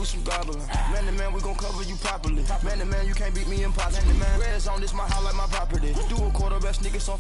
some gobbling. Man to man, we gon' cover you properly. Man to man, you can't beat me impossible. Man, red zone, this my house like my property. Do a quarterback sneak us on.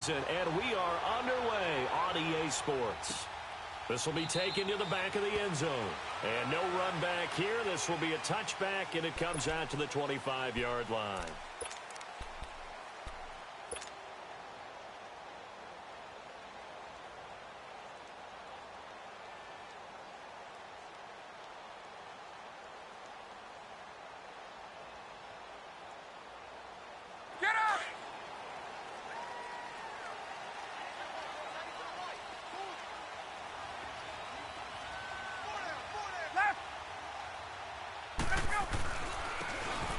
And we are underway on EA Sports. This will be taken to the back of the end zone. And no run back here. This will be a touchback, and it comes out to the 25-yard line.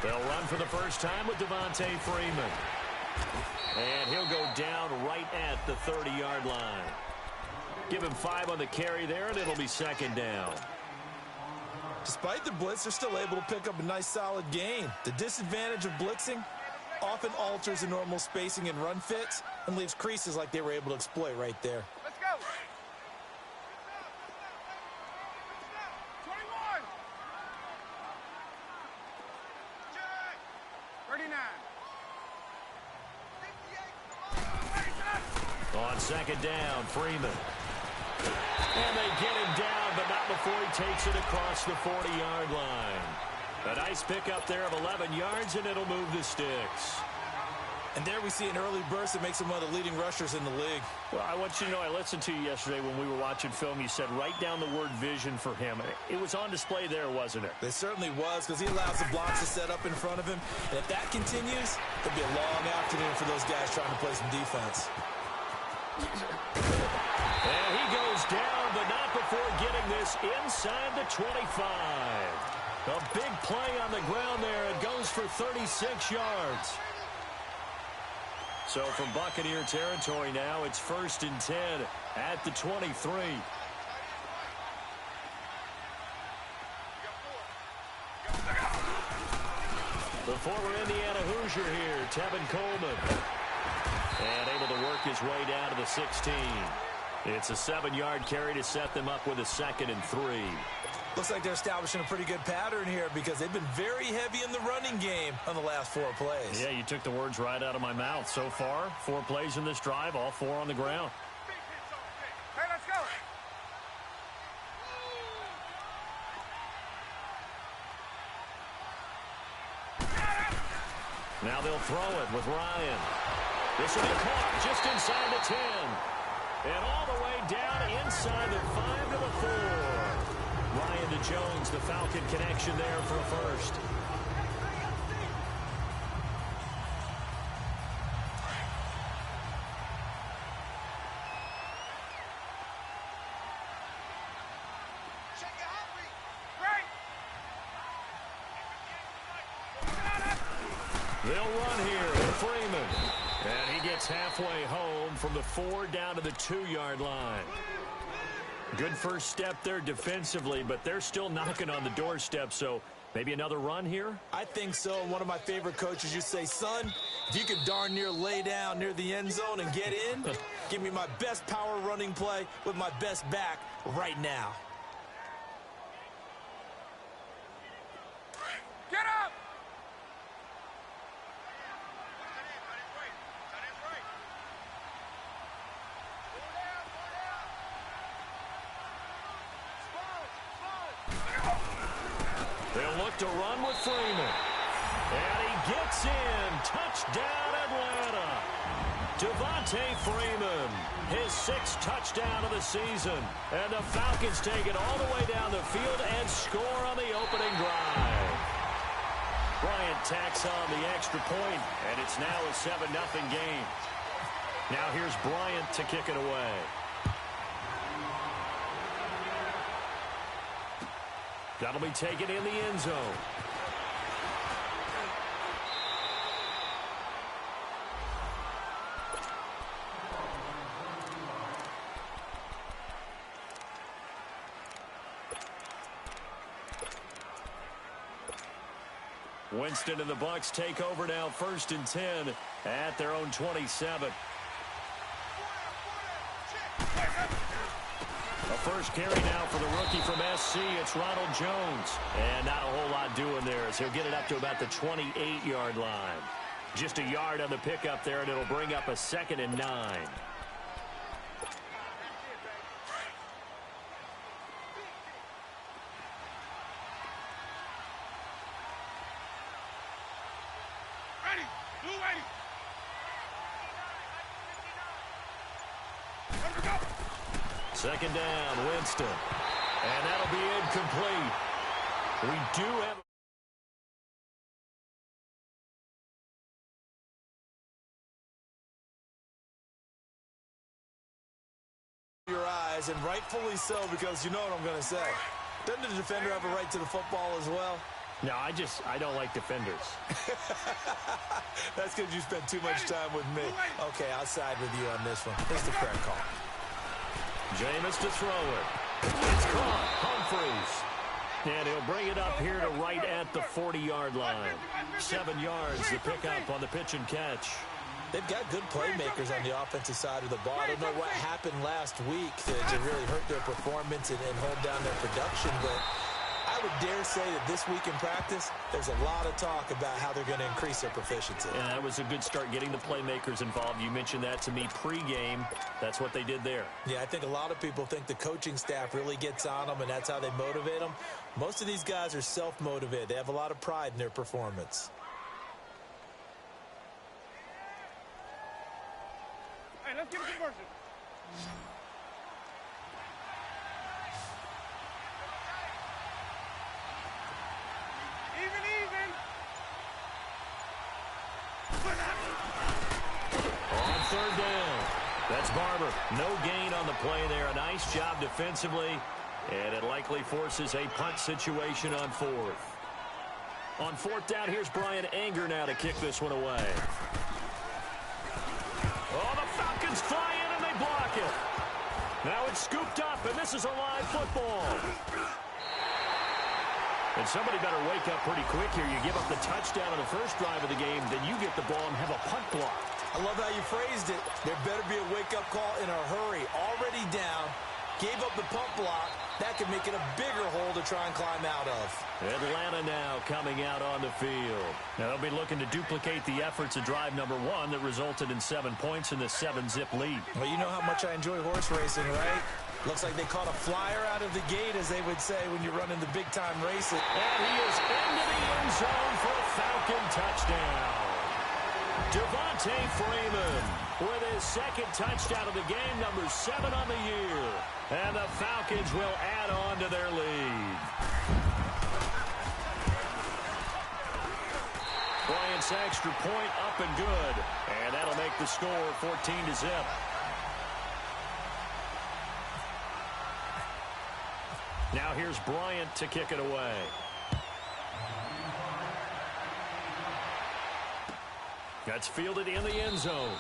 They'll run for the first time with Devontae Freeman. And he'll go down right at the 30-yard line. Give him 5 on the carry there, and it'll be second down. Despite the blitz, they're still able to pick up a nice, solid gain. The disadvantage of blitzing often alters the normal spacing and run fits and leaves creases like they were able to exploit right there. Let's go. 39. On second down, Freeman. And they get him down, but not before he takes it across the 40-yard line. A nice pickup there of 11 yards, and it'll move the sticks. And there we see an early burst that makes him one of the leading rushers in the league. Well, I want you to know, I listened to you yesterday when we were watching film. You said write down the word vision for him. It was on display there, wasn't it? It certainly was, because he allows the blocks to set up in front of him. And if that continues, it'll be a long afternoon for those guys trying to play some defense. And he goes down, but not before getting this inside the 25. A big play on the ground there. It goes for 36 yards. So from Buccaneer territory now, it's 1st and 10 at the 23. The former Indiana Hoosier here, Tevin Coleman. And able to work his way down to the 16. It's a 7-yard carry to set them up with a 2nd and 3. Looks like they're establishing a pretty good pattern here because they've been very heavy in the running game on the last 4 plays. Yeah, you took the words right out of my mouth. So far, 4 plays in this drive, all 4 on the ground. Hey, let's go. Now they'll throw it with Ryan. This will be caught just inside the 10. And all the way down inside the 5 to the 4. Ryan to Jones, the Falcon connection there for a first. They'll run here with Freeman. And he gets halfway home from the 4 down to the 2-yard line. Good first step there defensively, but they're still knocking on the doorstep, so maybe another run here? I think so. One of my favorite coaches used to say, son, if you could darn near lay down near the end zone and get in, give me my best power running play with my best back right now. Get up! They'll look to run with Freeman. And he gets in. Touchdown, Atlanta. Devontae Freeman, his 6th touchdown of the season. And the Falcons take it all the way down the field and score on the opening drive. Bryant tacks on the extra point, and it's now a 7-0 game. Now here's Bryant to kick it away. That'll be taken in the end zone. Winston and the Bucs take over now, 1st and 10 at their own 27. A first carry now for the rookie from SC. It's Ronald Jones. And not a whole lot doing there as he'll get it up to about the 28-yard line. Just a yard on the pickup there, and it'll bring up a 2nd and 9. Ready! Blue ready! Let her go! 2nd down, Winston. And that'll be incomplete. We do have... Your eyes, and rightfully so, because you know what I'm going to say. Doesn't the defender have a right to the football as well? No, I don't like defenders. That's because you spent too much time with me. Okay, I'll side with you on this one. It's the correct call. Jameis to throw it. It's caught. Humphreys. And he'll bring it up here to right at the 40-yard line. 7 yards to pick up on the pitch and catch. They've got good playmakers on the offensive side of the ball. I don't know what happened last week to really hurt their performance and hold down their production, but I would dare say that this week in practice, there's a lot of talk about how they're going to increase their proficiency. And that was a good start getting the playmakers involved. You mentioned that to me pregame. That's what they did there. Yeah, I think a lot of people think the coaching staff really gets on them, and that's how they motivate them. Most of these guys are self-motivated. They have a lot of pride in their performance. Hey, let's get a conversion. Even. On 3rd down. That's Barber. No gain on the play there. A nice job defensively. And it likely forces a punt situation on 4th. On 4th down, here's Brian Anger now to kick this one away. Oh, the Falcons fly in and they block it. Now it's scooped up, and this is a live football. And somebody better wake up pretty quick here. You give up the touchdown on the first drive of the game, then you get the ball and have a punt block. I love how you phrased it. There better be a wake-up call in a hurry. Already down, gave up the punt block. That could make it a bigger hole to try and climb out of. Atlanta now coming out on the field. Now they'll be looking to duplicate the efforts of drive number 1 that resulted in 7 points in the 7-zip lead. Well, you know how much I enjoy horse racing, right? Looks like they caught a flyer out of the gate, as they would say when you're running the big-time races. And he is into the end zone for a Falcon touchdown. Devontae Freeman with his 2nd touchdown of the game, number 7 on the year. And the Falcons will add on to their lead. Bryant's extra point up and good. And that'll make the score 14-0. Now here's Bryant to kick it away. That's fielded in the end zone.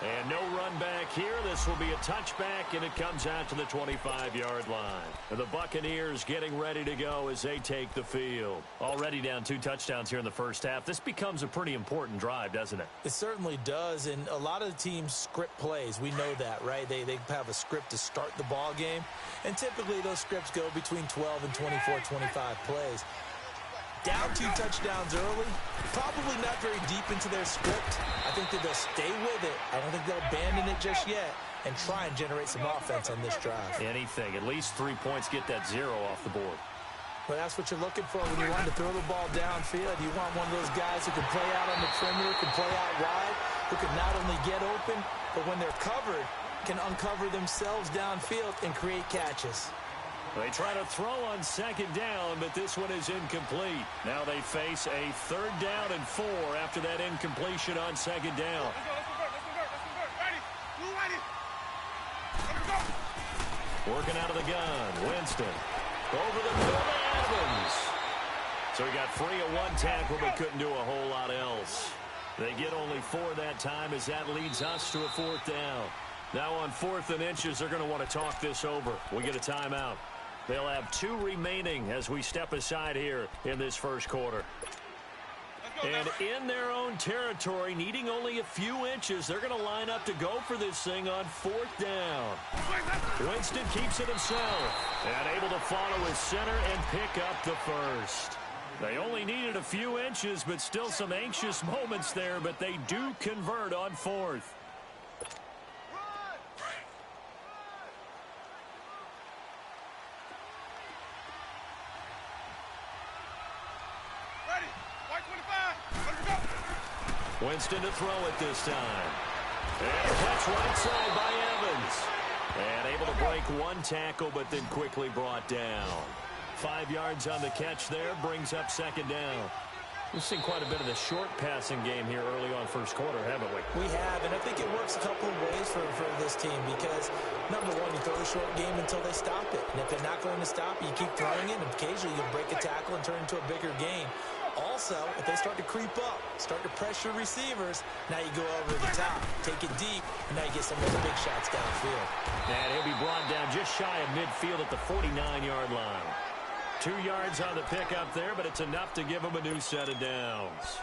And no run back here. This will be a touchback, and it comes out to the 25-yard line. And the Buccaneers getting ready to go as they take the field. Already down 2 touchdowns here in the first half. This becomes a pretty important drive, doesn't it? It certainly does, and a lot of the teams script plays. We know that, right? They have a script to start the ball game, and typically those scripts go between 12 and 24, 25 plays. Down 2 touchdowns early, probably not very deep into their script. I think that they'll stay with it. I don't think they'll abandon it just yet and try and generate some offense on this drive. Anything. At least 3 points, get that 0 off the board. Well, that's what you're looking for when you want to throw the ball downfield. You want one of those guys who can play out on the perimeter, can play out wide, who can not only get open, but when they're covered, can uncover themselves downfield and create catches. They try to throw on 2nd down, but this one is incomplete. Now they face a 3rd down and 4 after that incompletion on 2nd down. Let's go. Ready. Blue, ready. Let's go. Working out of the gun. Winston. Over the middle to Evans. So he got free of 1 tackle, but couldn't do a whole lot else. They get only 4 that time as that leads us to a 4th down. Now on 4th and inches, they're going to want to talk this over. We get a timeout. They'll have 2 remaining as we step aside here in this first quarter. And in their own territory, needing only a few inches, they're going to line up to go for this thing on 4th down. Winston keeps it himself and able to follow his center and pick up the first. They only needed a few inches, but still some anxious moments there, but they do convert on 4th. Winston to throw it this time. And a catch right side by Evans. And able to break 1 tackle, but then quickly brought down. 5 yards on the catch there, brings up 2nd down. We've seen quite a bit of the short passing game here early on first quarter, haven't we? We have, and I think it works a couple of ways for this team because, number one, you throw the short game until they stop it. And if they're not going to stop it, you keep throwing it, and occasionally you'll break a tackle and turn it into a bigger game. Also, if they start to creep up, start to pressure receivers, now you go over the top, take it deep, and now you get some of those big shots downfield. And he'll be brought down just shy of midfield at the 49-yard line. 2 yards on the pickup there, but it's enough to give him a new set of downs.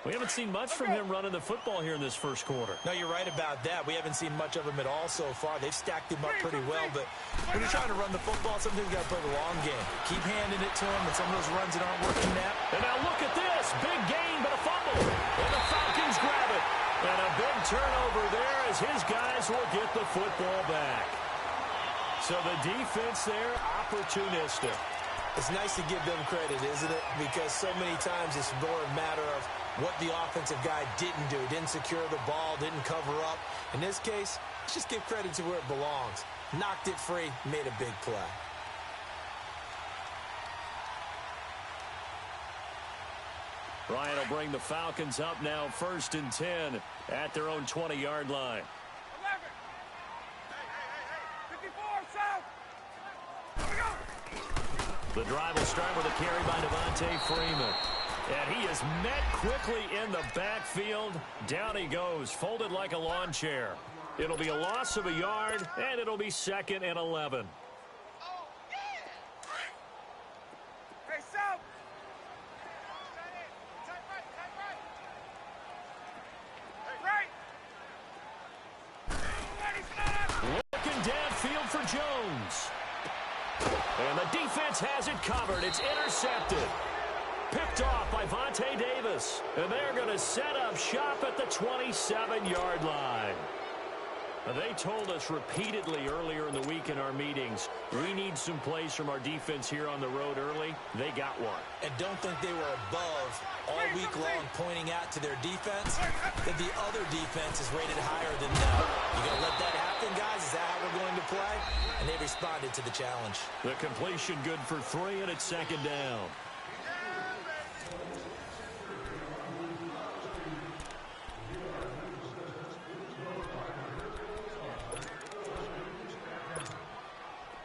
We haven't seen much from him running the football here in this first quarter. No, you're right about that. We haven't seen much of him at all so far. They've stacked him up pretty well, but when you're trying to run the football, sometimes you got to play the long game. Keep handing it to him, and some of those runs that aren't working now. And now look at this. Big gain, but a fumble. And the Falcons grab it. And a big turnover there as his guys will get the football back. So the defense there, opportunistic. It's nice to give them credit, isn't it? Because so many times it's more a matter of what the offensive guy didn't do. Didn't secure the ball, didn't cover up. In this case, let's just give credit to where it belongs. Knocked it free, made a big play. Ryan will bring the Falcons up now 1st and 10 at their own 20-yard line. 11. Hey. 54, south. Here we go. The drive will start with a carry by Devontae Freeman. And he is met quickly in the backfield. Down he goes, folded like a lawn chair. It'll be a loss of a yard, and it'll be 2nd and 11. Hey, south. Right. Looking downfield for Jones. And the defense has it covered. It's intercepted. Picked off by Vontae Davis. And they're going to set up shop at the 27-yard line. They told us repeatedly earlier in the week in our meetings, we need some plays from our defense here on the road early. They got one. And don't think they were above all week long pointing out to their defense that the other defense is rated higher than them. You going to let that happen, guys? Is that how we're going to play? And they responded to the challenge. The completion good for 3, and it's 2nd down.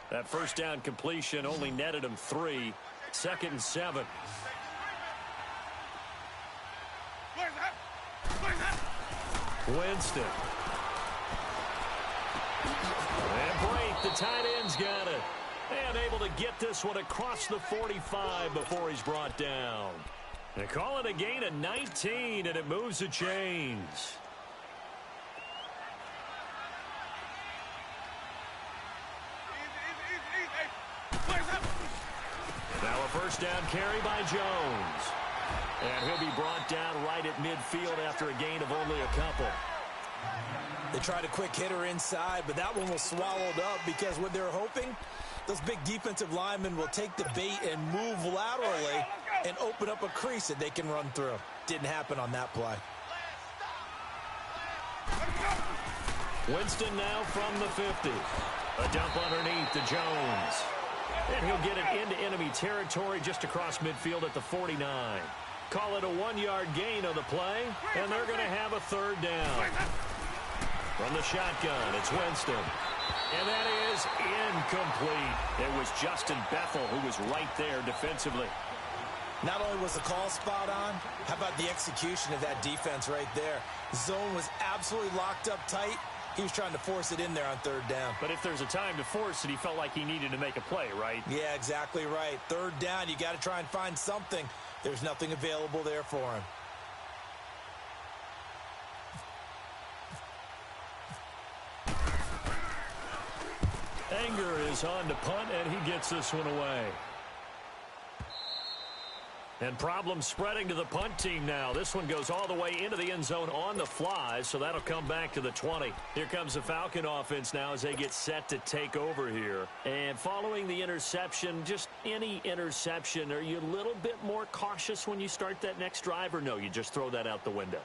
That first down completion only netted him 3. 2nd and 7. Winston. And break. The tight end's got it. And able to get this one across the 45 before he's brought down. They call it a gain of 19, and it moves the chains. Now a first down carry by Jones. And he'll be brought down right at midfield after a gain of only a couple. They tried a quick hitter inside, but that one was swallowed up because what they're hoping, those big defensive linemen will take the bait and move laterally and open up a crease that they can run through. Didn't happen on that play. Winston now from the 50. A dump underneath to Jones. And he'll get it into enemy territory just across midfield at the 49. Call it a 1-yard gain on the play, and they're going to have a third down. From the shotgun, it's Winston. And that is incomplete. It was Justin Bethel who was right there defensively. Not only was the call spot on, how about the execution of that defense right there? Zone was absolutely locked up tight. He was trying to force it in there on third down. But if there's a time to force it, he felt like he needed to make a play, right? Yeah, exactly right. Third down, you got to try and find something. There's nothing available there for him. Anger is on to punt, and he gets this one away. And problems spreading to the punt team now. This one goes all the way into the end zone on the fly, so that'll come back to the 20. Here comes the Falcon offense now as they get set to take over here. And following the interception, just any interception, are you a little bit more cautious when you start that next drive, or no, you just throw that out the window?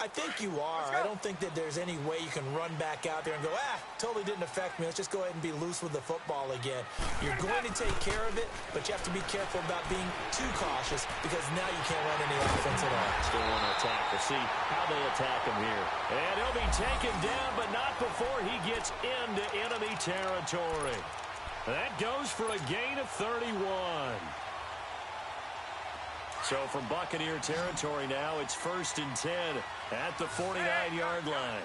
I think you are. I don't think that there's any way you can run back out there and go, totally didn't affect me. Let's just go ahead and be loose with the football again. You're going to take care of it, but you have to be careful about being too cautious because now you can't run any offense at all. Still want to attack. We'll see how they attack him here. And he'll be taken down, but not before he gets into enemy territory. That goes for a gain of 31. So from Buccaneer territory now, it's 1st and 10 at the 49-yard line.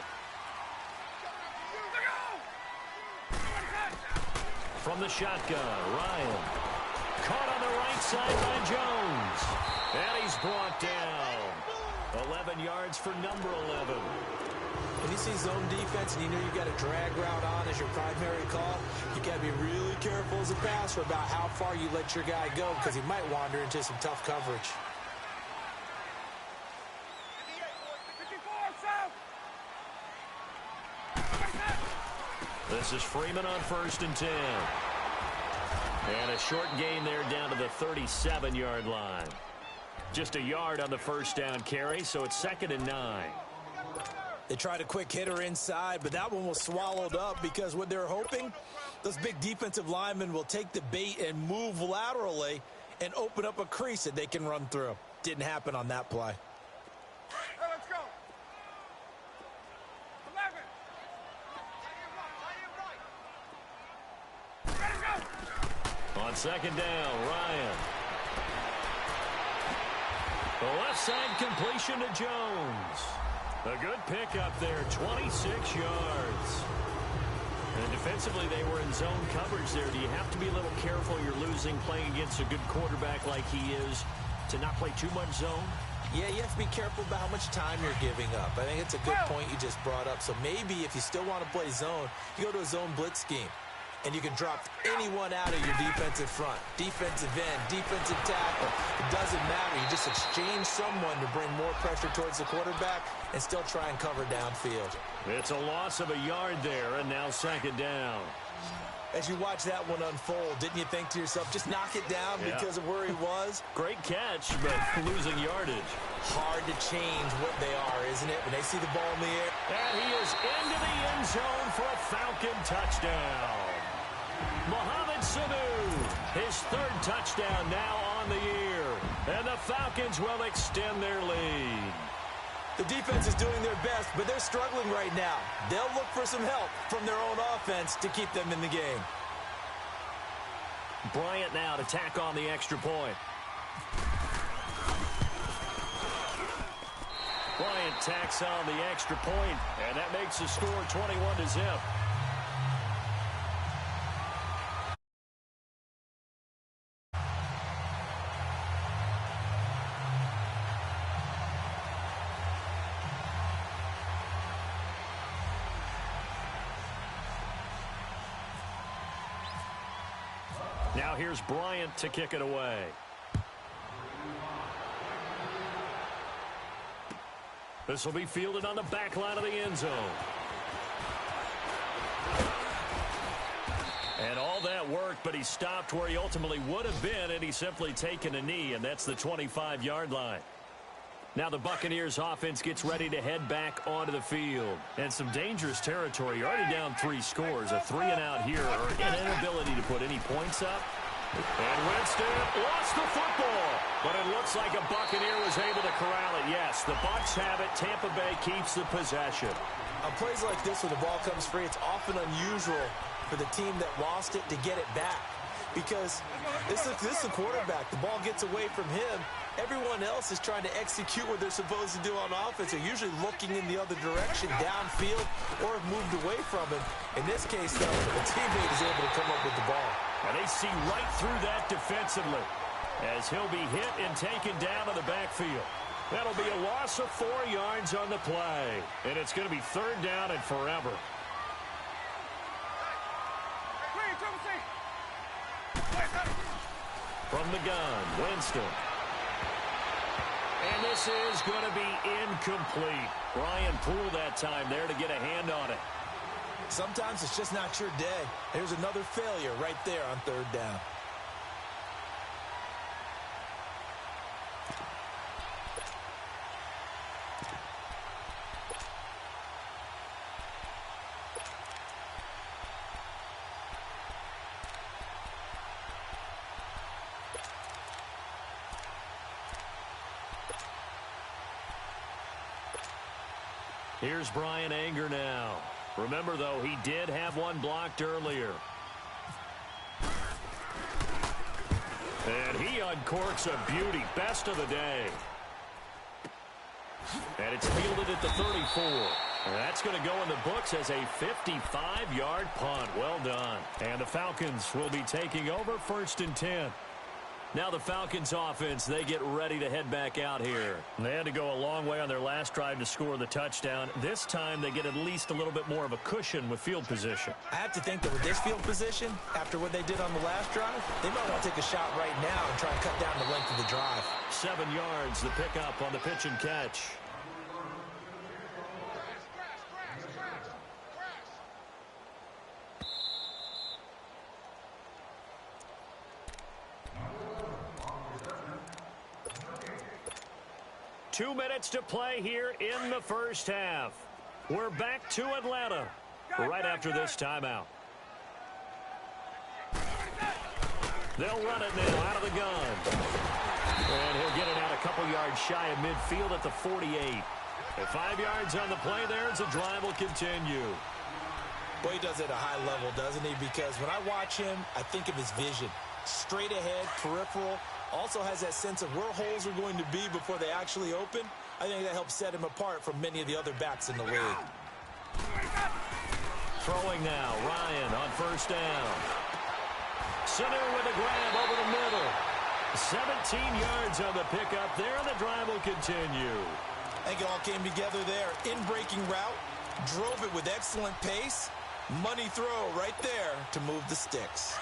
From the shotgun, Ryan. Caught on the right side by Jones. And he's brought down. 11 yards for number 11. When you see zone defense and you know you've got a drag route on as your primary call, you got to be really careful as a passer about how far you let your guy go because he might wander into some tough coverage. This is Freeman on 1st and 10. And a short gain there down to the 37-yard line. Just a yard on the first down carry, so it's 2nd and 9. They tried a quick hitter inside, but that one was swallowed up because what they're hoping, those big defensive linemen will take the bait and move laterally and open up a crease that they can run through. Didn't happen on that play. Hey, let's go. 11. On 2nd down, Ryan. The left side completion to Jones. A good pickup there, 26 yards. And defensively, they were in zone coverage there. Do you have to be a little careful? You're losing playing against a good quarterback like he is to not play too much zone? Yeah, you have to be careful about how much time you're giving up. I think it's a good point you just brought up. So maybe if you still want to play zone, you go to a zone blitz scheme. And you can drop anyone out of your defensive front. Defensive end, defensive tackle. It doesn't matter. You just exchange someone to bring more pressure towards the quarterback and still try and cover downfield. It's a loss of a yard there, and now 2nd down. As you watch that one unfold, didn't you think to yourself, just knock it down because of where he was? Great catch, but losing yardage. Hard to change what they are, isn't it? When they see the ball in the air. And he is into the end zone for a Falcon touchdown. Mohamed Sanu, his 3rd touchdown now on the year. And the Falcons will extend their lead. The defense is doing their best, but they're struggling right now. They'll look for some help from their own offense to keep them in the game. Bryant now to tack on the extra point. Bryant tacks on the extra point, and that makes the score 21-0. Now here's Bryant to kick it away. This will be fielded on the back line of the end zone. And all that work, but he stopped where he ultimately would have been, and he's simply taken a knee, and that's the 25-yard line. Now the Buccaneers offense gets ready to head back onto the field. And some dangerous territory. You're already down 3 scores. A 3-and-out here, or an inability to put any points up. And Winston lost the football. But it looks like a Buccaneer was able to corral it. Yes, the Bucs have it. Tampa Bay keeps the possession. On plays like this where the ball comes free, it's often unusual for the team that lost it to get it back. Because this is the quarterback. The ball gets away from him. Everyone else is trying to execute what they're supposed to do on offense. They're usually looking in the other direction, downfield, or have moved away from him. In this case, though, the teammate is able to come up with the ball. And they see right through that defensively as he'll be hit and taken down to the backfield. That'll be a loss of 4 yards on the play. And it's going to be 3rd down and forever. From the gun, Winston. And this is going to be incomplete. Brian Poole that time there to get a hand on it. Sometimes it's just not your day. Here's another failure right there on 3rd down. Here's Brian Anger now. Remember, though, he did have one blocked earlier. And he uncorks a beauty. Best of the day. And it's fielded at the 34. And that's going to go in the books as a 55-yard punt. Well done. And the Falcons will be taking over 1st and 10. Now the Falcons offense, they get ready to head back out here. They had to go a long way on their last drive to score the touchdown. This time they get at least a little bit more of a cushion with field position. I have to think that with this field position, after what they did on the last drive, they might want to take a shot right now and try and cut down the length of the drive. 7 yards, the pickup on the pitch and catch. Two minutes to play here in the first half. We're back to Atlanta right after this timeout. They'll run it now out of the gun. And he'll get it out a couple yards shy of midfield at the 48. At 5 yards on the play there, as the drive will continue. Boy, he does it at a high level, doesn't he? Because when I watch him, I think of his vision. Straight ahead, peripheral. Also has that sense of where holes are going to be before they actually open. I think that helps set him apart from many of the other backs in the league. Throwing now, Ryan on 1st down. Center with a grab over the middle. 17 yards on the pickup there, and the drive will continue. I think it all came together there. In-breaking route, drove it with excellent pace. Money throw right there to move the sticks.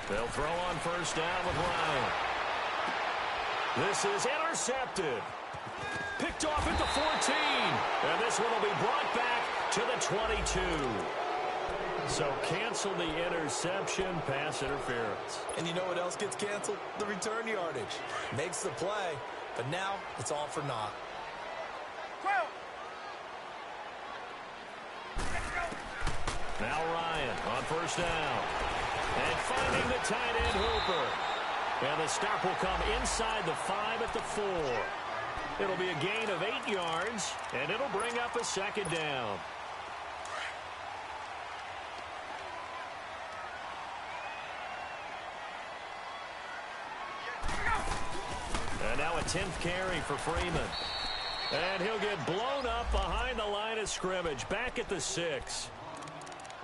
They'll throw on 1st down with Ryan. This is intercepted. Picked off at the 14. And this one will be brought back to the 22. So cancel the interception, pass interference. And you know what else gets canceled? The return yardage. Makes the play, but now it's all for naught. Now Ryan on 1st down. And finding the tight end Hooper. And the stop will come inside the 5 at the 4. It'll be a gain of 8 yards, and it'll bring up a 2nd down. Now a 10th carry for Freeman. And he'll get blown up behind the line of scrimmage, back at the 6.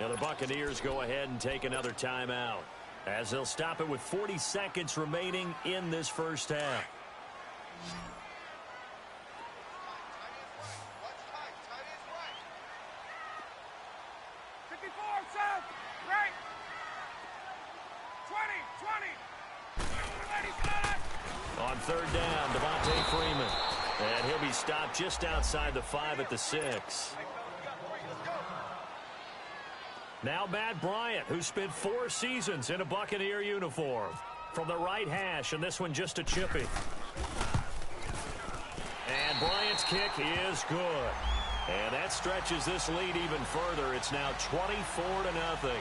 Now the Buccaneers go ahead and take another timeout, as they'll stop it with 40 seconds remaining in this first half. On third down, Devontae Freeman. And he'll be stopped just outside the 5 at the 6. Now Matt Bryant, who spent 4 seasons in a Buccaneer uniform. From the right hash, and this one just a chippy. And Bryant's kick is good. And that stretches this lead even further. It's now 24-0.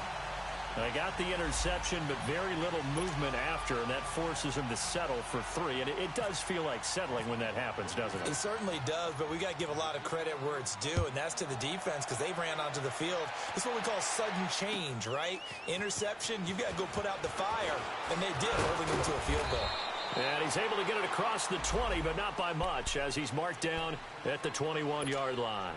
They got the interception, but very little movement after, and that forces him to settle for 3. And it does feel like settling when that happens, doesn't it? It certainly does, but we got to give a lot of credit where it's due, and that's to the defense, because they ran onto the field. This is what we call sudden change, right? Interception, you've got to go put out the fire, and they did, holding him to a field goal. And he's able to get it across the 20, but not by much, as he's marked down at the 21-yard line.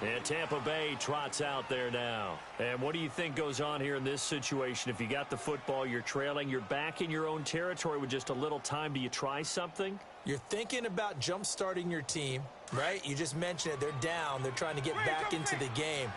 And Tampa Bay trots out there now. And what do you think goes on here in this situation? If you got the football, you're trailing, you're back in your own territory with just a little time. Do you try something? You're thinking about jump-starting your team, right? You just mentioned it. They're down. They're trying to get back into the game.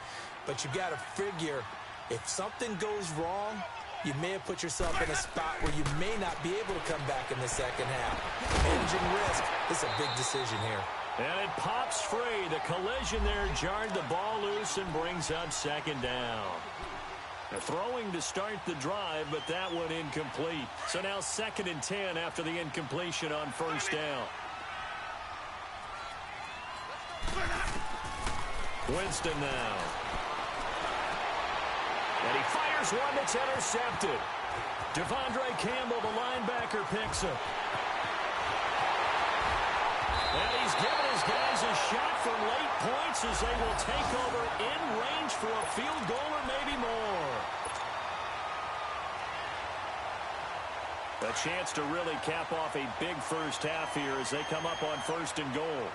But you've got to figure, if something goes wrong, you may have put yourself in a spot where you may not be able to come back in the second half. Managing risk, this is a big decision here. And it pops free. The collision there jarred the ball loose and brings up second down. They're throwing to start the drive, but that one incomplete. So now 2nd and 10 after the incompletion on first down. Winston now. And he fires one that's intercepted. Devondre Campbell, the linebacker, picks him. And he's given his guys a shot for late points as they will take over in range for a field goal or maybe more. A chance to really cap off a big first half here as they come up on 1st and goal.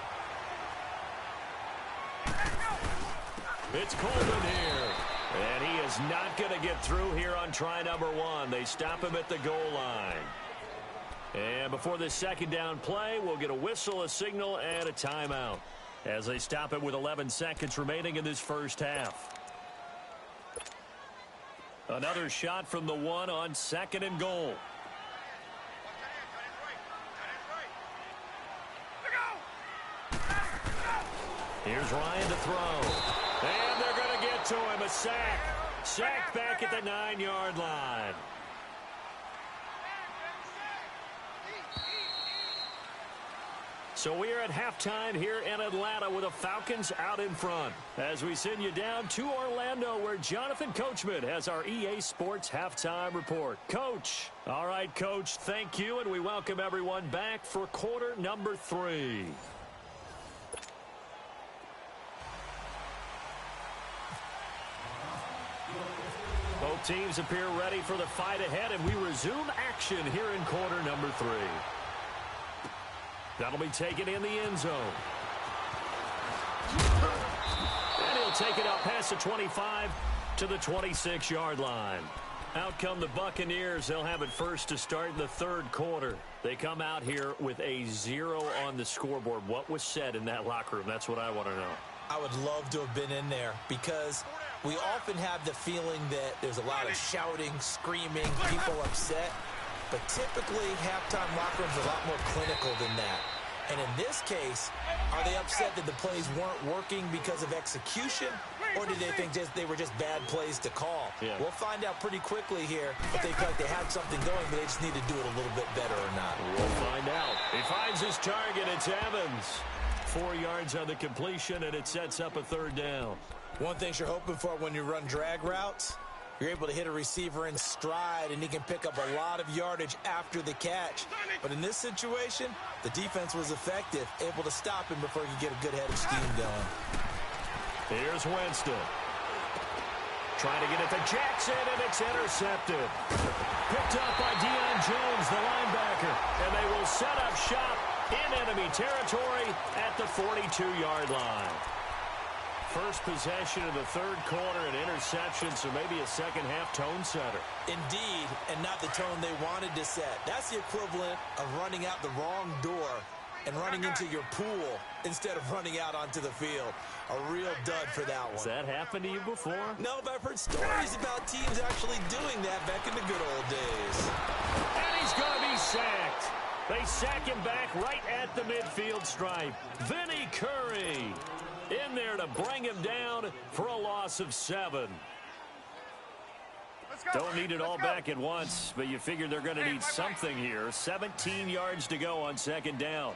It's Coleman here. And he is not going to get through here on try number 1. They stop him at the goal line. And before this second down play, we'll get a whistle, a signal, and a timeout as they stop it with 11 seconds remaining in this first half. Another shot from the 1 on 2nd and goal. Here's Ryan to throw. And they're going to get to him. A sack. Sack back at the 9-yard line. So we are at halftime here in Atlanta with the Falcons out in front. As we send you down to Orlando, where Jonathan Coachman has our EA Sports Halftime Report. Coach. All right, Coach, thank you, and we welcome everyone back for quarter number 3. Both teams appear ready for the fight ahead, and we resume action here in quarter number 3. That'll be taken in the end zone. And he'll take it out past the 25 to the 26-yard line. Out come the Buccaneers. They'll have it first to start in the 3rd quarter. They come out here with a 0 on the scoreboard. What was said in that locker room? That's what I want to know. I would love to have been in there, because we often have the feeling that there's a lot of shouting, screaming, people upset. But typically, halftime locker rooms are a lot more clinical than that. And in this case, are they upset that the plays weren't working because of execution? Or did they think they were just bad plays to call? Yeah. We'll find out pretty quickly here if they feel like they had something going, but they just need to do it a little bit better or not. We'll find out. He finds his target. It's Evans. 4 yards on the completion, and it sets up a 3rd down. One thing you're hoping for when you run drag routes, you're able to hit a receiver in stride, and he can pick up a lot of yardage after the catch. But in this situation, the defense was effective, able to stop him before he could get a good head of steam going. Here's Winston. Trying to get it to Jackson, and it's intercepted. Picked up by Deion Jones, the linebacker. And they will set up shop in enemy territory at the 42-yard line. First possession of the third quarter, an interception, so maybe a second-half tone setter. Indeed, and not the tone they wanted to set. That's the equivalent of running out the wrong door and running into your pool instead of running out onto the field. A real dud for that one. Has that happened to you before? No, but I've heard stories about teams actually doing that back in the good old days. And he's going to be sacked. They sack him back right at the midfield stripe. Vinny Curry in there to bring him down for a loss of 7. Don't need it all back at once, but you figure they're going to need something here. 17 yards to go on second down.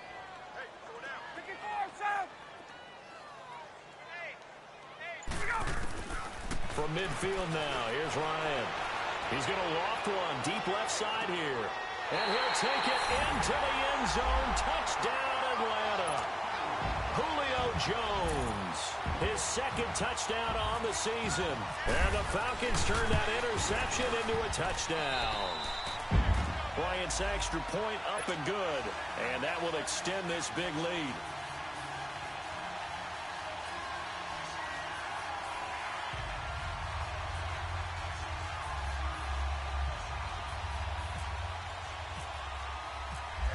From midfield now, here's Ryan. He's going to loft one deep left side here. And he'll take it into the end zone. Touchdown, Atlanta. Julio Jones, his second touchdown on the season. And the Falcons turn that interception into a touchdown. Bryant's extra point up and good. And that will extend this big lead.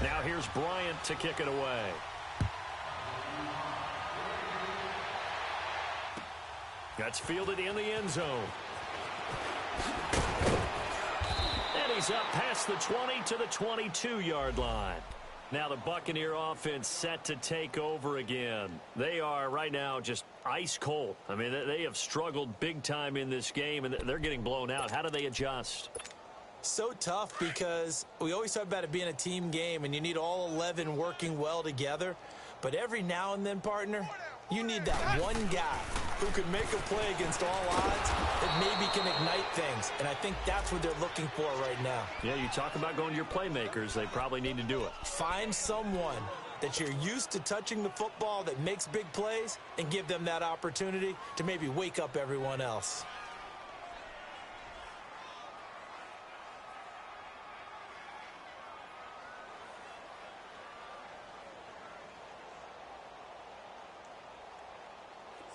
Now here's Bryant to kick it away. That's fielded in the end zone. And he's up past the 20 to the 22-yard line. Now the Buccaneer offense set to take over again. They are right now just ice cold. I mean, they have struggled big time in this game, and they're getting blown out. How do they adjust? So tough because we always talk about it being a team game, and you need all 11 working well together. But every now and then, partner, you need that one guy who can make a play against all odds that maybe can ignite things. And I think that's what they're looking for right now. Yeah, you talk about going to your playmakers. They probably need to do it. Find someone that you're used to touching the football that makes big plays and give them that opportunity to maybe wake up everyone else.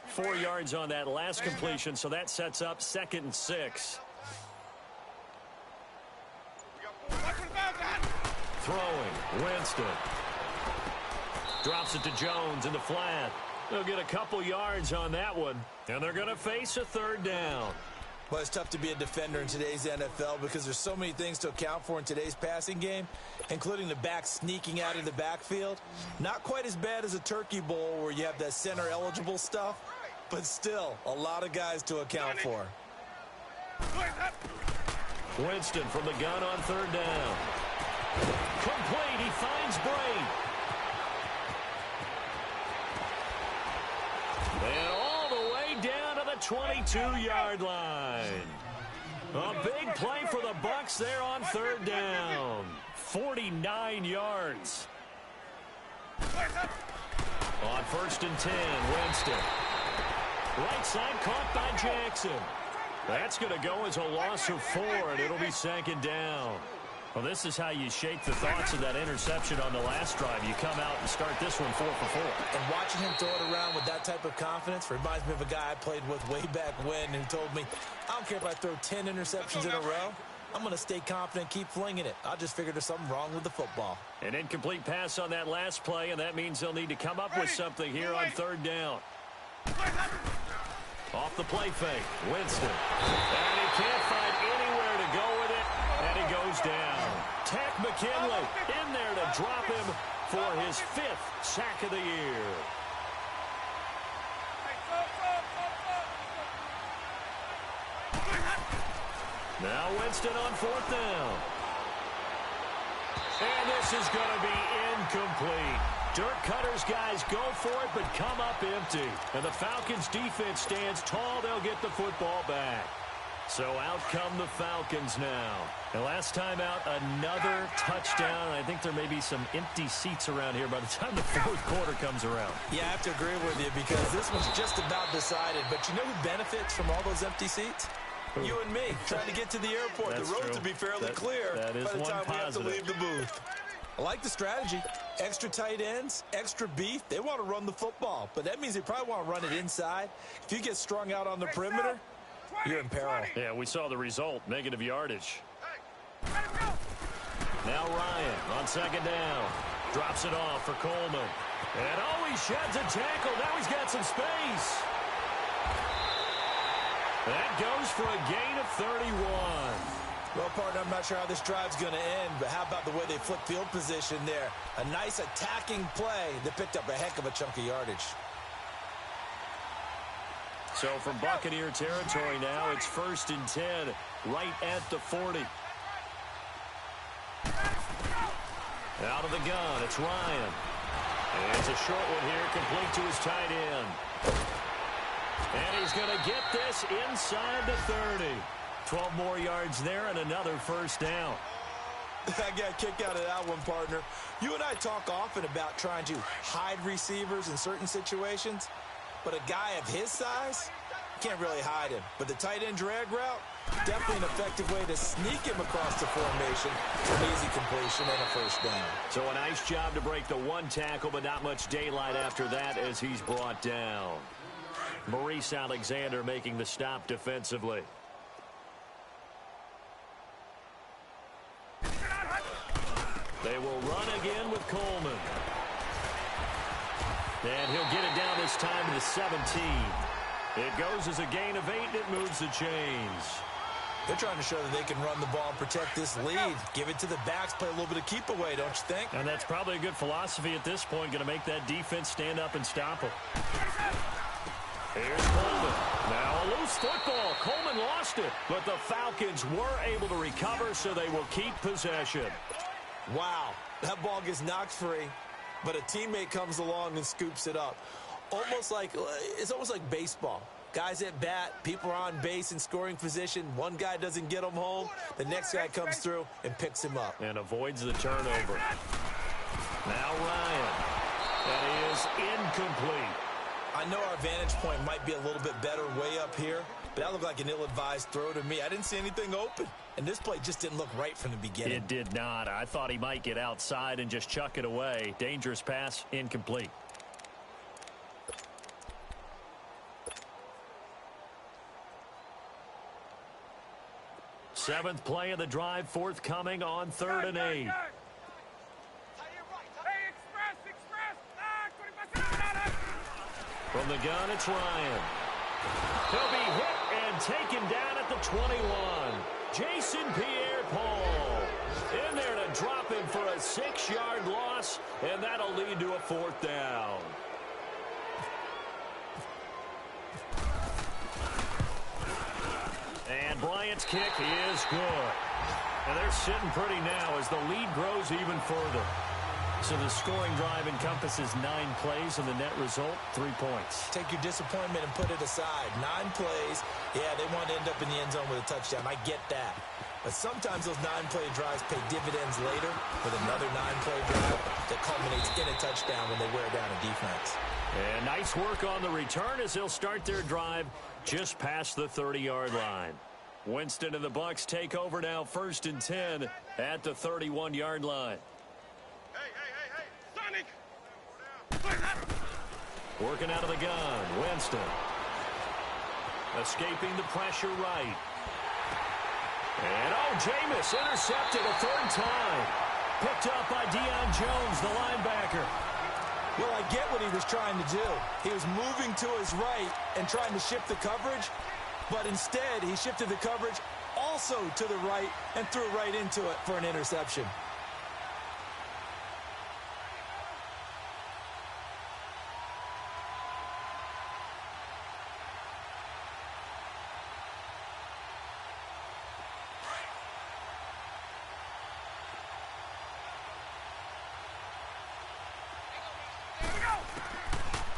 Four yards on that last completion, so that sets up 2nd and 6. Throwing, Winston. Drops it to Jones in the flat. They'll get a couple yards on that one, and they're going to face a 3rd down. Well, it's tough to be a defender in today's NFL because there's so many things to account for in today's passing game, including the back sneaking out of the backfield. Not quite as bad as a turkey bowl where you have that center-eligible stuff, but still a lot of guys to account for. Winston from the gun on 3rd down. Complete. He finds Bray. And all the way down to the 22-yard line. A big play for the Bucs there on 3rd down. 49 yards. On 1st and 10, Winston. Right side caught by Jackson. That's going to go as a loss of 4, and it'll be 2nd down. Well, this is how you shake the thoughts of that interception on the last drive. You come out and start this one 4 for 4. And watching him throw it around with that type of confidence reminds me of a guy I played with way back when who told me, I don't care if I throw 10 interceptions in a row. I'm going to stay confident, keep flinging it. I just figured there's something wrong with the football. An incomplete pass on that last play, and that means they'll need to come up with something here on 3rd down. Off the play fake, Winston. And he can't find anywhere to go with it, and he goes down. Tack McKinley in there to drop him for his 5th sack of the year. Now Winston on 4th down. And this is going to be incomplete. Dirk Cutter's guys go for it, but come up empty. And the Falcons' defense stands tall. They'll get the football back. So out come the Falcons now. And last time out, another touchdown. I think there may be some empty seats around here by the time the 4th quarter comes around. Yeah, I have to agree with you because this one's just about decided. But you know who benefits from all those empty seats? Ooh. You and me, trying to get to the airport. That's the road true. to be fairly clear that is by the one time positive. we have to leave the booth. I like the strategy. Extra tight ends, extra beef. They want to run the football, but that means they probably want to run it inside. If you get strung out on the perimeter, you're in peril. Yeah, we saw the result, negative yardage. Now Ryan on second down. Drops it off for Coleman. And oh, he sheds a tackle. Now he's got some space. That goes for a gain of 31. Well, partner, I'm not sure how this drive's going to end, but how about the way they flip field position there? A nice attacking play that picked up a heck of a chunk of yardage. So from Buccaneer territory now, it's 1st and 10, right at the 40. Out of the gun, it's Ryan. And it's a short one here, complete to his tight end. And he's going to get this inside the 30. 12 more yards there and another first down. I got a kick out of that one, partner. You and I talk often about trying to hide receivers in certain situations, but a guy of his size, you can't really hide him. But the tight end drag route, definitely an effective way to sneak him across the formation for an easy completion and a first down. So a nice job to break the one tackle, but not much daylight after that as he's brought down. Maurice Alexander making the stop defensively. They will run again with Coleman. And he'll get it down this time to the 17. It goes as a gain of 8, and it moves the chains. They're trying to show that they can run the ball and protect this lead. Give it to the backs, play a little bit of keep away, don't you think? And that's probably a good philosophy at this point, going to make that defense stand up and stop him. Here's Coleman. Now a loose football. Coleman lost it, but the Falcons were able to recover, so they will keep possession. Wow, that ball gets knocked free, but a teammate comes along and scoops it up. It's almost like baseball. Guys at bat, people are on base in scoring position. One guy doesn't get him home. The next guy comes through and picks him up. And avoids the turnover. Now Ryan. That is incomplete. I know our vantage point might be a little bit better way up here, but that looked like an ill-advised throw to me. I didn't see anything open, and this play just didn't look right from the beginning. It did not. I thought he might get outside and just chuck it away. Dangerous pass, incomplete. Seventh play of the drive forthcoming on 3rd and 8. From the gun, it's Ryan. He'll be hit and taken down at the 21. Jason Pierre-Paul in there to drop him for a 6-yard loss, and that'll lead to a 4th down. And Bryant's kick is good. And they're sitting pretty now as the lead grows even further. So the scoring drive encompasses 9 plays, and the net result, 3 points. Take your disappointment and put it aside. 9 plays. Yeah, they want to end up in the end zone with a touchdown. I get that. But sometimes those 9-play drives pay dividends later with another 9-play drive that culminates in a touchdown when they wear down a defense. And nice work on the return as they'll start their drive just past the 30-yard line. Winston and the Bucs take over now, 1st and 10 at the 31-yard line. Working out of the gun, Winston. Escaping the pressure right. And, Jameis intercepted a 3rd time. Picked up by Deion Jones, the linebacker. Well, I get what he was trying to do. He was moving to his right and trying to shift the coverage, but instead he shifted the coverage also to the right and threw right into it for an interception.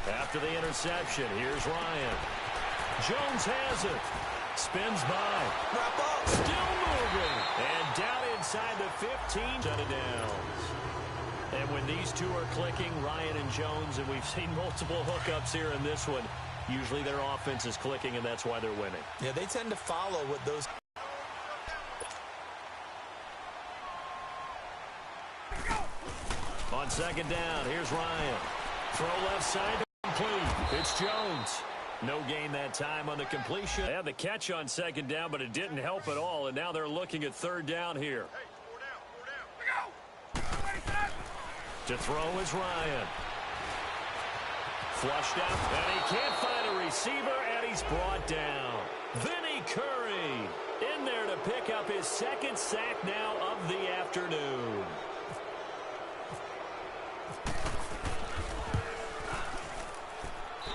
After the interception, here's Ryan. Jones has it. Spins by. Wrap up. Still moving. And down inside the 15. Shut it down. And when these two are clicking, Ryan and Jones, and we've seen multiple hookups here in this one, usually their offense is clicking, and that's why they're winning. Yeah, they tend to follow what those... On second down, here's Ryan. Throw left side to complete. It's Jones. No gain that time on the completion. They had the catch on second down, but it didn't help at all, and now they're looking at third down here. To throw is Ryan. Flushed out, and he can't find a receiver, and he's brought down. Vinny Curry in there to pick up his second sack now of the afternoon.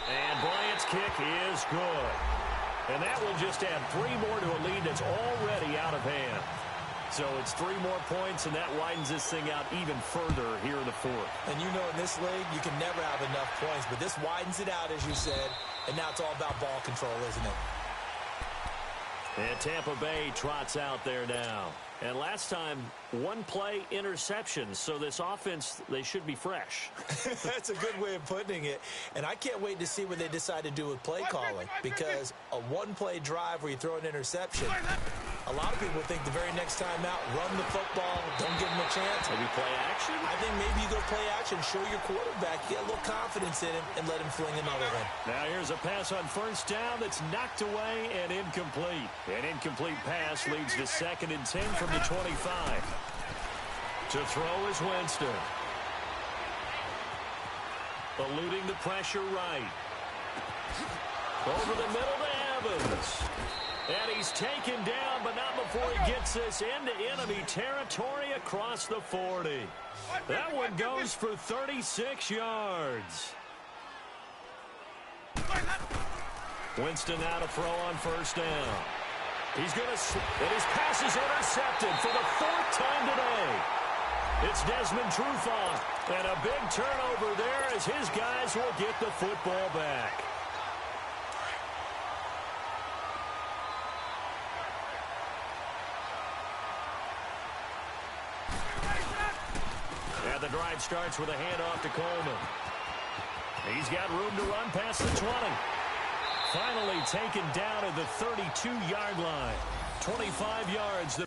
And Bryant's kick is good. And that will just add 3 more to a lead that's already out of hand. So it's 3 more points, and that widens this thing out even further here in the fourth. And you know in this league, you can never have enough points, but this widens it out, as you said, and now it's all about ball control, isn't it? And Tampa Bay trots out there now. And last time, 1 play interception. So this offense, they should be fresh. That's a good way of putting it. And I can't wait to see what they decide to do with play calling. Because a 1-play drive where you throw an interception, a lot of people think the very next time out, run the football, don't give them a chance. Maybe play action? I think maybe you go play action, show your quarterback, get a little confidence in him, and let him fling another one. Now here's a pass on first down that's knocked away and incomplete. An incomplete pass leads to 2nd and 10 from the 25. To throw is Winston. Eluding the pressure right. Over the middle to Evans. And he's taken down, but not before he gets this into enemy territory across the 40. That one goes for 36 yards. Winston now to throw on first down. He's going to slip, and his pass is intercepted for the 4th time today. It's Desmond Trufant, and a big turnover there as his guys will get the football back. And the drive starts with a handoff to Coleman. He's got room to run past the 20. Finally taken down at the 32-yard line. 25 yards.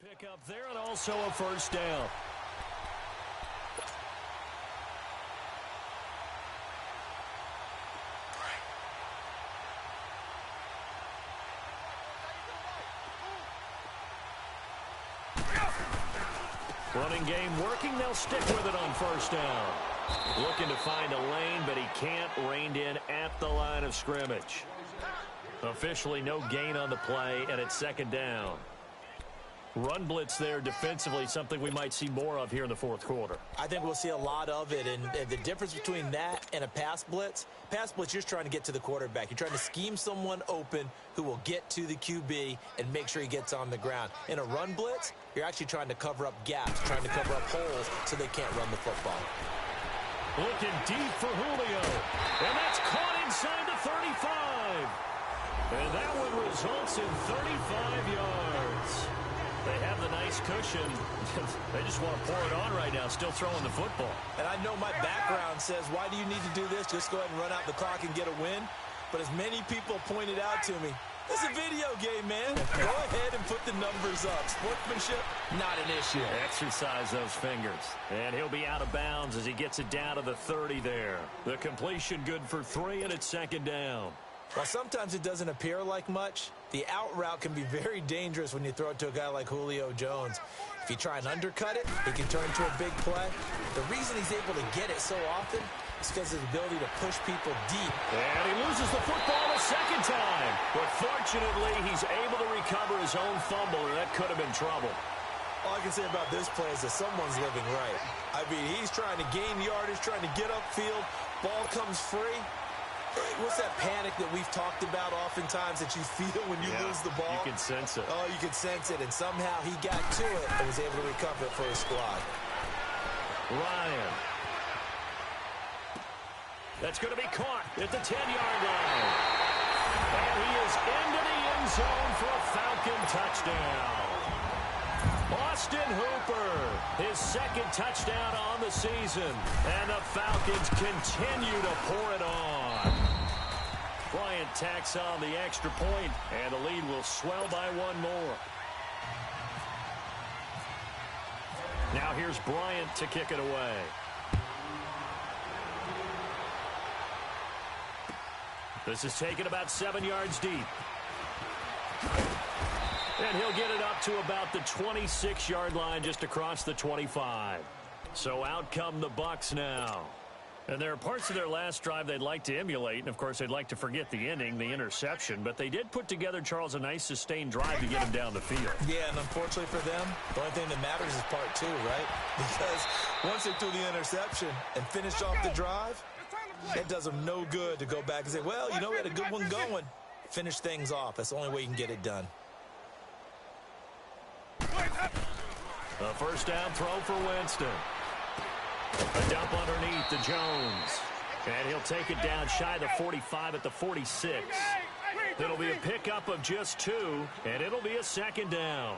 Pick up there and also a first down. Running game working. They'll stick with it on first down. Looking to find a lane, but he can't. Reined in at the line of scrimmage. Officially no gain on the play, and it's 2nd down. Run blitz there defensively, something we might see more of here in the fourth quarter. I think we'll see a lot of it, and the difference between that and a pass blitz, you're just trying to get to the quarterback. You're trying to scheme someone open who will get to the QB and make sure he gets on the ground. In a run blitz, you're actually trying to cover up gaps, trying to cover up holes so they can't run the football. Looking deep for Julio, and that's caught inside the 35. And that one results in 35 yards. They have the nice cushion. They just want to pour it on right now, still throwing the football. And I know my background says, why do you need to do this? Just go ahead and run out the clock and get a win. But as many people pointed out to me, it's a video game, man. Go ahead and put the numbers up. Sportsmanship, not an issue. Exercise those fingers. And he'll be out of bounds as he gets it down to the 30 there. The completion good for 3, and it's 2nd down. While sometimes it doesn't appear like much, the out route can be very dangerous when you throw it to a guy like Julio Jones. If you try and undercut it, he can turn into a big play. The reason he's able to get it so often is because of his ability to push people deep. And he loses the football a 2nd time. But fortunately, he's able to recover his own fumble, and that could have been trouble. All I can say about this play is that someone's living right. I mean, he's trying to gain yardage, trying to get upfield. Ball comes free. What's that panic that we've talked about oftentimes that you feel when you lose the ball? You can sense it. Oh, you can sense it, and somehow he got to it and was able to recover it for his squad. Ryan. That's going to be caught at the 10-yard line. And he is into the end zone for a Falcon touchdown. Austin Hooper, his second touchdown on the season. And the Falcons continue to pour it on. Bryant tacks on the extra point, and the lead will swell by one more. Now here's Bryant to kick it away. This is taken about 7 yards deep. And he'll get it up to about the 26-yard line, just across the 25. So out come the Bucs now. And there are parts of their last drive they'd like to emulate. And, of course, they'd like to forget the inning, the interception. But they did put together, Charles, a nice sustained drive to get him down the field. Yeah, and unfortunately for them, the only thing that matters is part two, right? Because once they threw the interception and finished off the drive, it does them no good to go back and say, well, you know, we had a good one going. Finish things off. That's the only way you can get it done. A first down throw for Winston. A dump underneath to Jones. And he'll take it down shy of the 45 at the 46. It'll be a pickup of just 2, and it'll be a second down.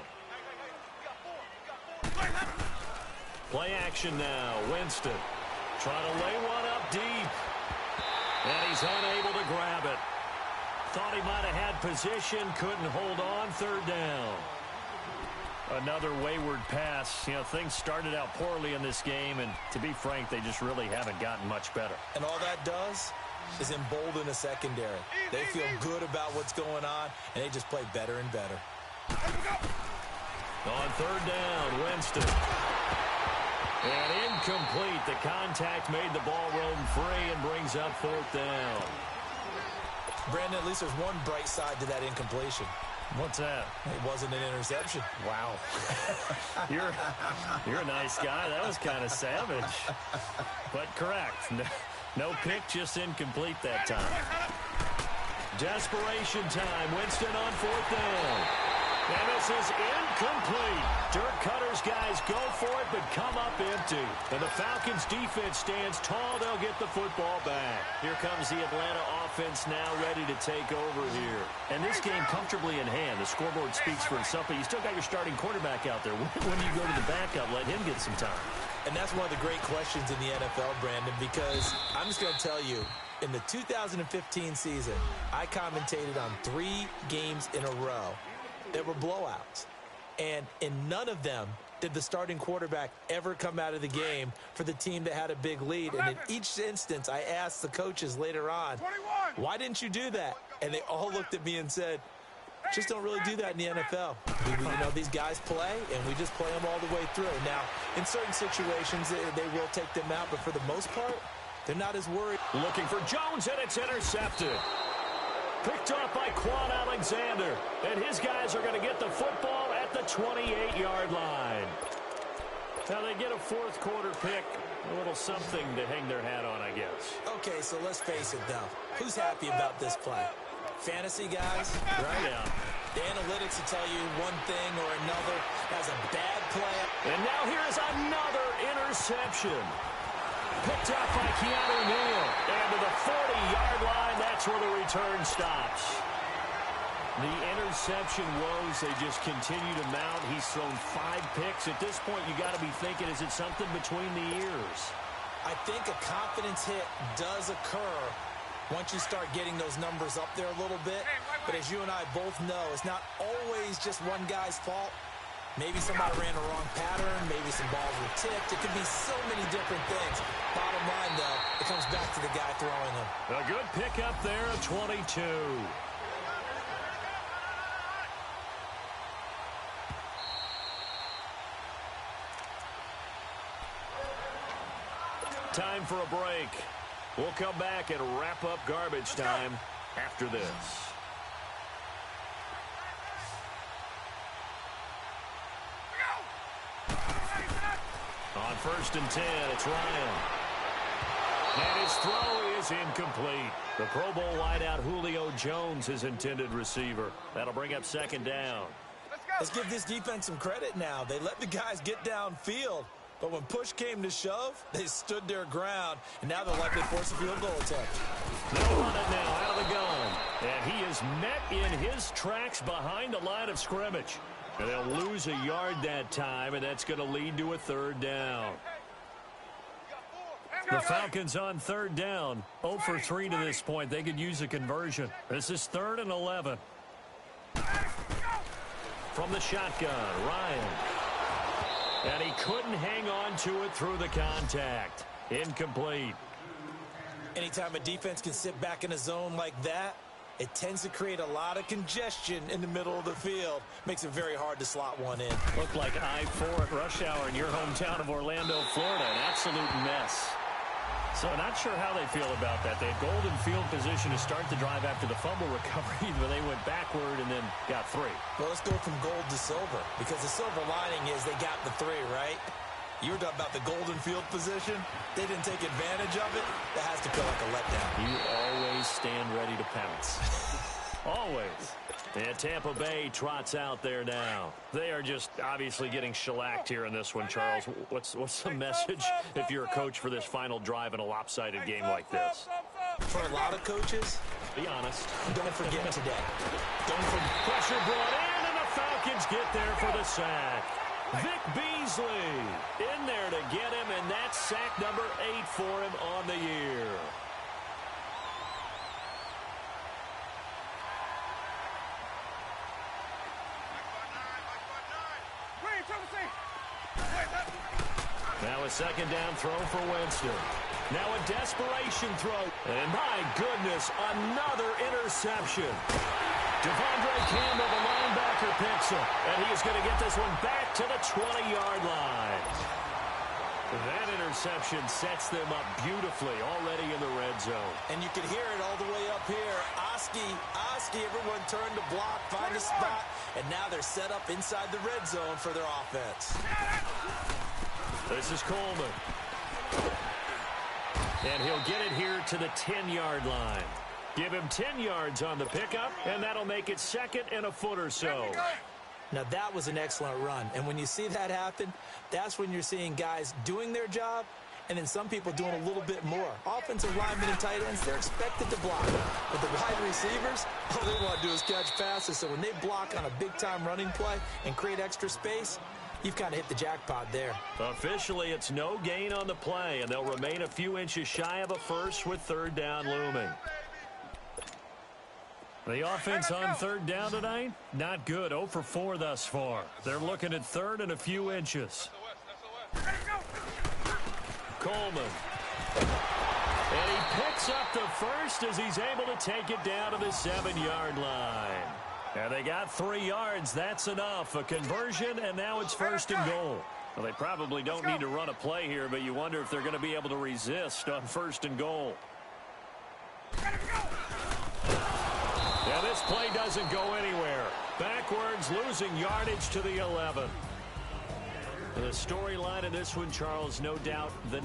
Play action now. Winston trying to lay one up deep. And he's unable to grab it. Thought he might have had position, couldn't hold on. Third down. Another wayward pass. You know, things started out poorly in this game, and to be frank, they just really haven't gotten much better. And all that does is embolden the secondary. They feel good about what's going on, and they just play better and better. On third down, Winston. And incomplete. The contact made the ball roam free and brings up fourth down. Brandon, at least there's one bright side to that incompletion. What's that? It wasn't an interception. Wow. You're a nice guy. That was kind of savage. But correct. No pick, just incomplete that time. Desperation time. Winston on fourth down. And this is incomplete. Dirk Cutter's guys go for it, but come up empty. And the Falcons' defense stands tall. They'll get the football back. Here comes the Atlanta offense now ready to take over here. And this game comfortably in hand. The scoreboard speaks for itself, but you still got your starting quarterback out there. When do you go to the backup? Let him get some time. And that's one of the great questions in the NFL, Brandon, because I'm just going to tell you, in the 2015 season, I commentated on 3 games in a row. There were blowouts, and in none of them did the starting quarterback ever come out of the game for the team that had a big lead. And in each instance, I asked the coaches later on, why didn't you do that? And they all looked at me and said, just don't really do that in the NFL. You know, these guys play, and we just play them all the way through. Now, in certain situations, they will take them out, but for the most part, they're not as worried. Looking for Jones, and it's intercepted. Picked off by Quan Alexander. And his guys are going to get the football at the 28-yard line. Now they get a fourth quarter pick. A little something to hang their hat on, I guess. Okay, so let's face it, though. Who's happy about this play? Fantasy guys? Right. Yeah. The analytics will tell you one thing or another. As a bad play. And now here is another interception. Picked up by Keanu Neal. And to the 40-yard line, that's where the return stops. The interception woes, they just continue to mount. He's thrown 5 picks. At this point, you got to be thinking, is it something between the ears? I think a confidence hit does occur once you start getting those numbers up there a little bit. But as you and I both know, it's not always just one guy's fault. Maybe somebody ran the wrong pattern. Maybe some balls were tipped. It could be so many different things. Bottom line, though, it comes back to the guy throwing them. A good pickup there at 22. Time for a break. We'll come back and wrap up garbage time after this. On 1st and 10, it's Ryan. And his throw is incomplete. The Pro Bowl wideout Julio Jones, his intended receiver. That'll bring up second down. Let's give this defense some credit now. They let the guys get downfield. But when push came to shove, they stood their ground, and now they'll likely force a field goal attempt. They'll run it now out of the gun. And he is met in his tracks behind the line of scrimmage. And they'll lose a yard that time, and that's going to lead to a third down. The Falcons on third down, 0 for 3 to this point. They could use a conversion. This is 3rd and 11. From the shotgun, Ryan. And he couldn't hang on to it through the contact. Incomplete. Anytime a defense can sit back in a zone like that, it tends to create a lot of congestion in the middle of the field. Makes it very hard to slot one in. Looked like I-4 at rush hour in your hometown of Orlando, Florida. An absolute mess. So not sure how they feel about that. They had golden field position to start the drive after the fumble recovery, but they went backward and then got 3. Well, let's go from gold to silver, because the silver lining is they got the 3, right? You were talking about the golden field position. They didn't take advantage of it. That has to feel like a letdown. You always stand ready to pounce. Always. And Tampa Bay trots out there now. They are just obviously getting shellacked here in this one, Charles. What's the message if you're a coach for this final drive in a lopsided game like this? For a lot of coaches, be honest. Don't forget today. Don't forget. Pressure brought in, and the Falcons get there for the sack. Vic Beasley in there to get him, and that's sack number 8 for him on the year. Now a second down throw for Winston. Now a desperation throw. And my goodness, another interception. Devondre Campbell, the linebacker, picks him. And he is going to get this one back to the 20-yard line. That interception sets them up beautifully already in the red zone. And you can hear it all the way up here. Oski, everyone turned to block, find a spot, and now they're set up inside the red zone for their offense. This is Coleman. And he'll get it here to the 10-yard line. Give him 10 yards on the pickup, and that'll make it 2nd and a foot or so. Now, that was an excellent run. And when you see that happen, that's when you're seeing guys doing their job and then some people doing a little bit more. Offensive linemen and tight ends, they're expected to block. But the wide receivers, all they want to do is catch passes. So when they block on a big-time running play and create extra space, you've kind of hit the jackpot there. Officially, it's no gain on the play, and they'll remain a few inches shy of a first with third down looming. The offense on third down tonight, not good. 0 for 4 thus far. They're looking at 3rd and a few inches. Coleman. And he picks up the first as he's able to take it down to the 7-yard line. And they got 3 yards. That's enough. A conversion, and now it's 1st and goal. Well, they probably don't need to run a play here, but you wonder if they're going to be able to resist on 1st and goal. Now this play doesn't go anywhere. Backwards, losing yardage to the 11. The storyline of this one, Charles, no doubt the